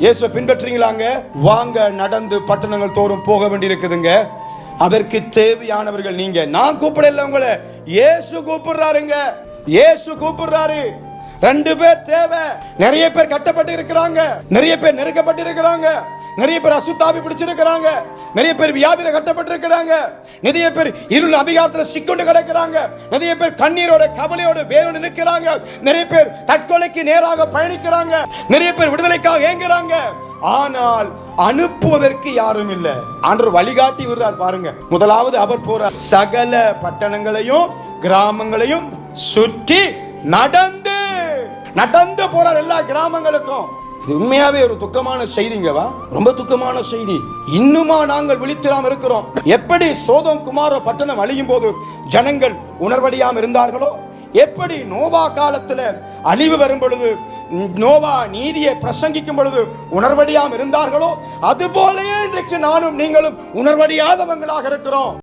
இயேசுவை பின்பற்றீங்களாங்க? வாங்க, நடந்து பட்டணங்கள் தோறும் போக வேண்டியிருக்குதுங்க. அதற்கு தேவையானவர்கள் நீங்க. நான் கூப்பிடல உங்களை, இயேசு கூப்பிடுறாருங்க. இயேசு கூப்பிடுறாரு. 2 பேர் தேவை. நிறைய பேர் கட்டப்பட்டு இருக்கிறாங்க, நிறைய பேர் நெருக்கப்பட்டு இருக்கிறாங்க, நிறைய பேர் அசுத்தாவி பிடிச்சிருக்கிறாங்க, நிறைய பேர் வியாதியில கட்டப்பட்டு இருக்கிறாங்க, நிறைய பேர் இருள் அதிகாரத்தில் சிக்கொண்டு கிடக்கிறாங்க, நிறைய பேர் கண்ணீரோட கவலையோட வேதனை நிற்கிறாங்க, நிறைய பேர் தற்கொலைக்கு நேராக பயணிக்கிறாங்க, நிறைய பேர் விடுதலைக்காக ஏங்குறாங்க. ஆனால் அனுப்புவதற்கு யாரும் இல்ல. ஆண்டவர் வழிகாட்டி விடுறார் பாருங்க. முதலாவது அவர் போறார், சகல பட்டணங்களையும் கிராமங்களையும் சுற்றி நடந்து போறார் எல்லா கிராமங்களுக்கும். இது உண்மையாவே ஒரு துக்கமான செய்திங்கவா, ரொம்ப துக்கமான செய்தி. இன்னுமா நாங்கள் விழித்திராம இருக்கிறோம்? எப்படி சோதோம் குமார பட்டணம் அழியும் போது ஜனங்கள் உணர்வடையாம இருந்தார்களோ, எப்படி நோவா காலத்துல அழிவு வரும் பொழுது நோவா நீதியை பிரசங்கிக்கும் பொழுது உணர்வடையாம இருந்தார்களோ, அதுபோலயே இன்றைக்கு நானும் நீங்களும் உணர்வடையாதவங்களாக இருக்கிறோம்.